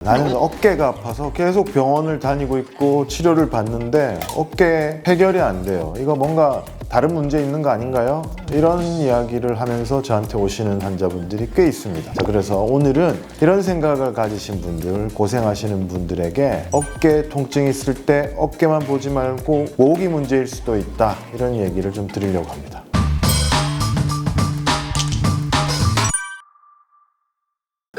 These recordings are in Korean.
나는 어깨가 아파서 계속 병원을 다니고 있고 치료를 받는데 어깨 해결이 안 돼요. 이거 뭔가 다른 문제 있는 거 아닌가요? 이런 이야기를 하면서 저한테 오시는 환자분들이 꽤 있습니다. 자, 그래서 오늘은 이런 생각을 가지신 분들, 고생하시는 분들에게 어깨 통증이 있을 때 어깨만 보지 말고 목이 문제일 수도 있다, 이런 얘기를 좀 드리려고 합니다.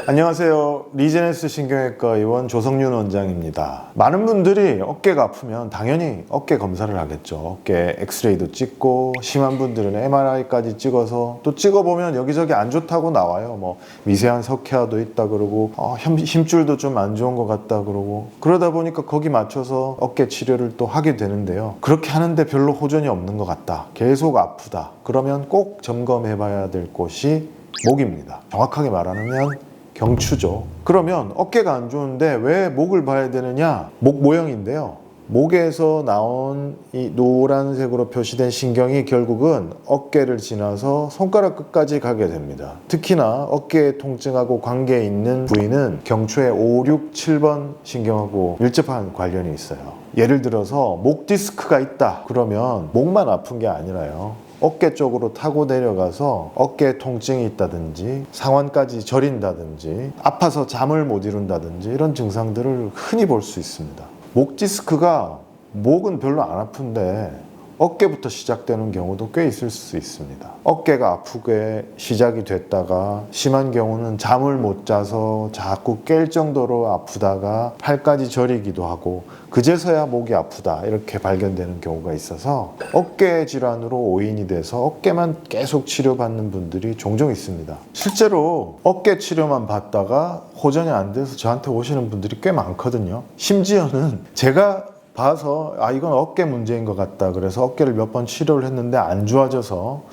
안녕하세요. 리제네스 신경외과 의원 조성윤 원장입니다. 많은 분들이 어깨가 아프면 당연히 어깨 검사를 하겠죠. 어깨 엑스레이도 찍고, 심한 분들은 MRI까지 찍어서, 또 찍어보면 여기저기 안 좋다고 나와요. 뭐 미세한 석회화도 있다 그러고, 힘줄도 좀 안 좋은 것 같다 그러고, 그러다 보니까 거기 맞춰서 어깨 치료를 또 하게 되는데요. 그렇게 하는데 별로 호전이 없는 것 같다, 계속 아프다, 그러면 꼭 점검해 봐야 될 곳이 목입니다. 정확하게 말하면 경추죠. 그러면 어깨가 안 좋은데 왜 목을 봐야 되느냐? 목 모형인데요. 목에서 나온 이 노란색으로 표시된 신경이 결국은 어깨를 지나서 손가락 끝까지 가게 됩니다. 특히나 어깨 통증하고 관계 있는 부위는 경추의 5, 6, 7번 신경하고 밀접한 관련이 있어요. 예를 들어서 목 디스크가 있다 그러면 목만 아픈 게 아니라요, 어깨 쪽으로 타고 내려가서 어깨에 통증이 있다든지 상완까지 저린다든지 아파서 잠을 못 이룬다든지 이런 증상들을 흔히 볼 수 있습니다. 목 디스크가 목은 별로 안 아픈데 어깨부터 시작되는 경우도 꽤 있을 수 있습니다. 어깨가 아프게 시작이 됐다가 심한 경우는 잠을 못 자서 자꾸 깰 정도로 아프다가 팔까지 저리기도 하고 그제서야 목이 아프다 이렇게 발견되는 경우가 있어서 어깨 질환으로 오인이 돼서 어깨만 계속 치료받는 분들이 종종 있습니다. 실제로 어깨 치료만 받다가 호전이 안 돼서 저한테 오시는 분들이 꽤 많거든요. 심지어는 제가 봐서 이건 어깨 문제인 것 같다 그래서 어깨를 몇 번 치료를 했는데 안 좋아져서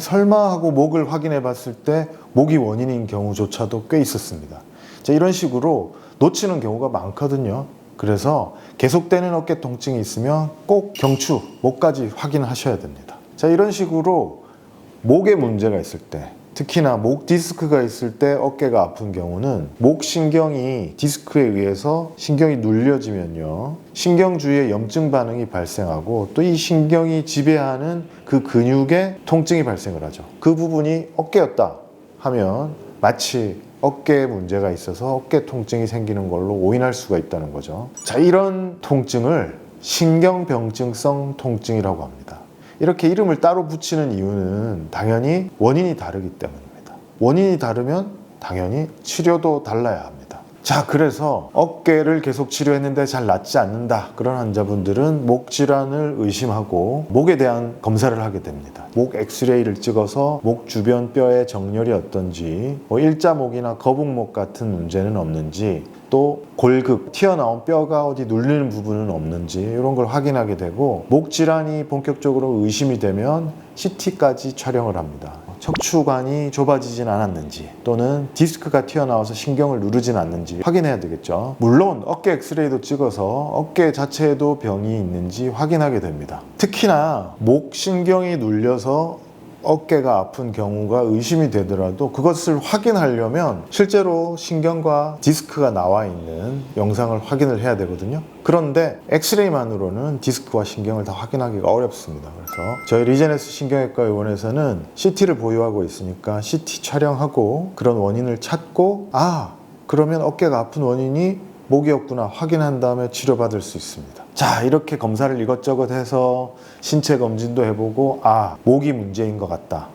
설마 하고 목을 확인해 봤을 때 목이 원인인 경우조차도 꽤 있었습니다. 자, 이런 식으로 놓치는 경우가 많거든요. 그래서 계속되는 어깨 통증이 있으면 꼭 경추, 목까지 확인하셔야 됩니다. 자, 이런 식으로 목에 문제가 있을 때, 특히나 목 디스크가 있을 때 어깨가 아픈 경우는 목 신경이 디스크에 의해서 신경이 눌려지면요, 신경 주위에 염증 반응이 발생하고 또 이 신경이 지배하는 그 근육에 통증이 발생을 하죠. 그 부분이 어깨였다 하면 마치 어깨에 문제가 있어서 어깨 통증이 생기는 걸로 오인할 수가 있다는 거죠. 자, 이런 통증을 신경병증성 통증이라고 합니다. 이렇게 이름을 따로 붙이는 이유는 당연히 원인이 다르기 때문입니다. 원인이 다르면 당연히 치료도 달라야 합니다. 자, 그래서 어깨를 계속 치료했는데 잘 낫지 않는다 그런 환자분들은 목 질환을 의심하고 목에 대한 검사를 하게 됩니다. 목 엑스레이를 찍어서 목 주변 뼈의 정렬이 어떤지, 일자목이나 거북목 같은 문제는 없는지, 또 골극, 튀어나온 뼈가 어디 눌리는 부분은 없는지 이런 걸 확인하게 되고, 목 질환이 본격적으로 의심이 되면 CT까지 촬영을 합니다. 척추관이 좁아지진 않았는지 또는 디스크가 튀어나와서 신경을 누르진 않는지 확인해야 되겠죠. 물론 어깨 엑스레이도 찍어서 어깨 자체에도 병이 있는지 확인하게 됩니다. 특히나 목 신경이 눌려서 어깨가 아픈 경우가 의심이 되더라도 그것을 확인하려면 실제로 신경과 디스크가 나와 있는 영상을 확인을 해야 되거든요. 그런데 엑스레이만으로는 디스크와 신경을 다 확인하기가 어렵습니다. 그래서 저희 리제네스 신경외과 의원에서는 CT를 보유하고 있으니까 CT 촬영하고 그런 원인을 찾고, 그러면 어깨가 아픈 원인이 목이었구나 확인한 다음에 치료받을 수 있습니다. 자, 이렇게 검사를 이것저것 해서 신체 검진도 해보고 목이 문제인 것 같다,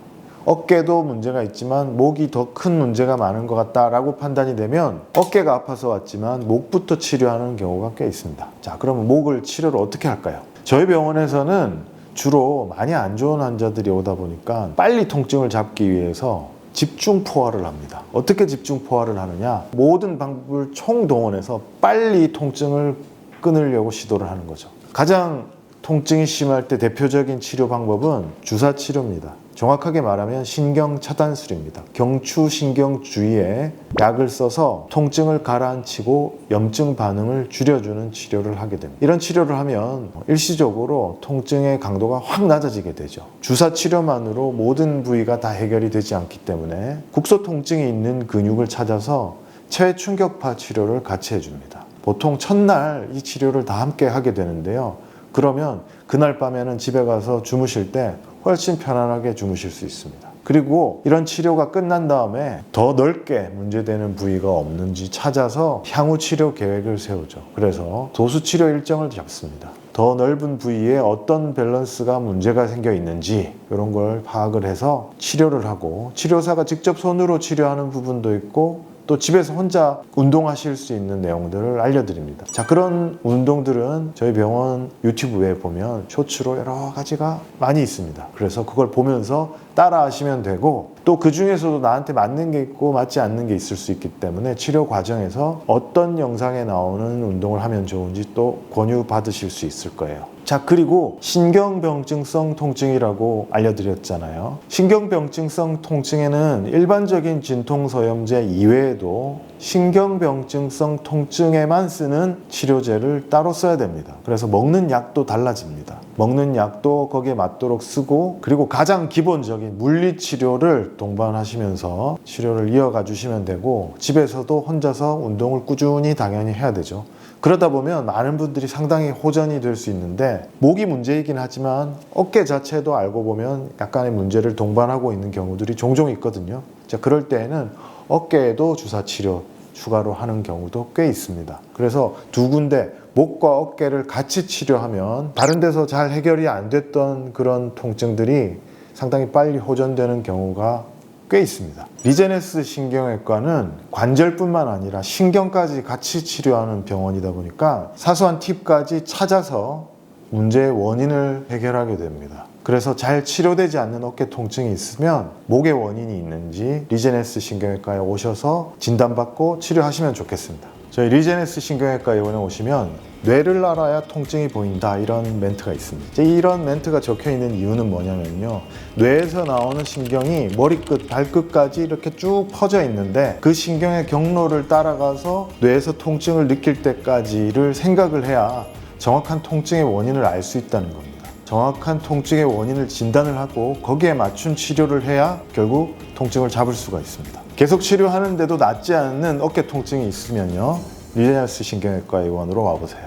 어깨도 문제가 있지만 목이 더 큰 문제가 많은 것 같다 라고 판단이 되면 어깨가 아파서 왔지만 목부터 치료하는 경우가 꽤 있습니다. 자, 그러면 목을 치료를 어떻게 할까요? 저희 병원에서는 주로 많이 안 좋은 환자들이 오다 보니까 빨리 통증을 잡기 위해서 집중 포화를 합니다. 어떻게 집중 포화를 하느냐? 모든 방법을 총동원해서 빨리 통증을 끊으려고 시도를 하는 거죠. 가장 통증이 심할 때 대표적인 치료 방법은 주사 치료입니다. 정확하게 말하면 신경 차단술입니다. 경추 신경 주위에 약을 써서 통증을 가라앉히고 염증 반응을 줄여주는 치료를 하게 됩니다. 이런 치료를 하면 일시적으로 통증의 강도가 확 낮아지게 되죠. 주사 치료만으로 모든 부위가 다 해결이 되지 않기 때문에 국소 통증이 있는 근육을 찾아서 체외 충격파 치료를 같이 해줍니다. 보통 첫날 이 치료를 다 함께 하게 되는데요. 그러면 그날 밤에는 집에 가서 주무실 때 훨씬 편안하게 주무실 수 있습니다. 그리고 이런 치료가 끝난 다음에 더 넓게 문제되는 부위가 없는지 찾아서 향후 치료 계획을 세우죠. 그래서 도수 치료 일정을 잡습니다. 더 넓은 부위에 어떤 밸런스가 문제가 생겨 있는지 이런 걸 파악을 해서 치료를 하고, 치료사가 직접 손으로 치료하는 부분도 있고 또 집에서 혼자 운동하실 수 있는 내용들을 알려드립니다. 자, 그런 운동들은 저희 병원 유튜브에 보면 쇼츠로 여러 가지가 많이 있습니다. 그래서 그걸 보면서 따라 하시면 되고, 또 그 중에서도 나한테 맞는 게 있고 맞지 않는 게 있을 수 있기 때문에 치료 과정에서 어떤 영상에 나오는 운동을 하면 좋은지 또 권유 받으실 수 있을 거예요. 자, 그리고 신경병증성 통증이라고 알려드렸잖아요. 신경병증성 통증에는 일반적인 진통소염제 이외에도 신경병증성 통증에만 쓰는 치료제를 따로 써야 됩니다. 그래서 먹는 약도 달라집니다. 먹는 약도 거기에 맞도록 쓰고, 그리고 가장 기본적인 물리치료를 동반하시면서 치료를 이어가 주시면 되고, 집에서도 혼자서 운동을 꾸준히 당연히 해야 되죠. 그러다 보면 많은 분들이 상당히 호전이 될 수 있는데, 목이 문제이긴 하지만 어깨 자체도 알고 보면 약간의 문제를 동반하고 있는 경우들이 종종 있거든요. 자, 그럴 때에는 어깨에도 주사치료 추가로 하는 경우도 꽤 있습니다. 그래서 두 군데, 목과 어깨를 같이 치료하면 다른 데서 잘 해결이 안 됐던 그런 통증들이 상당히 빨리 호전되는 경우가 꽤 있습니다. 리제네스 신경외과는 관절뿐만 아니라 신경까지 같이 치료하는 병원이다 보니까 사소한 팁까지 찾아서 문제의 원인을 해결하게 됩니다. 그래서 잘 치료되지 않는 어깨 통증이 있으면 목의 원인이 있는지 리제네스 신경외과에 오셔서 진단받고 치료하시면 좋겠습니다. 저희 리제네스 신경외과 의원에 오시면 뇌를 알아야 통증이 보인다, 이런 멘트가 있습니다. 이런 멘트가 적혀 있는 이유는 뭐냐면요, 뇌에서 나오는 신경이 머리끝, 발끝까지 이렇게 쭉 퍼져 있는데 그 신경의 경로를 따라가서 뇌에서 통증을 느낄 때까지를 생각을 해야 정확한 통증의 원인을 알 수 있다는 겁니다. 정확한 통증의 원인을 진단을 하고 거기에 맞춘 치료를 해야 결국 통증을 잡을 수가 있습니다. 계속 치료하는데도 낫지 않는 어깨 통증이 있으면요, 리제네스 신경외과 의원으로 와보세요.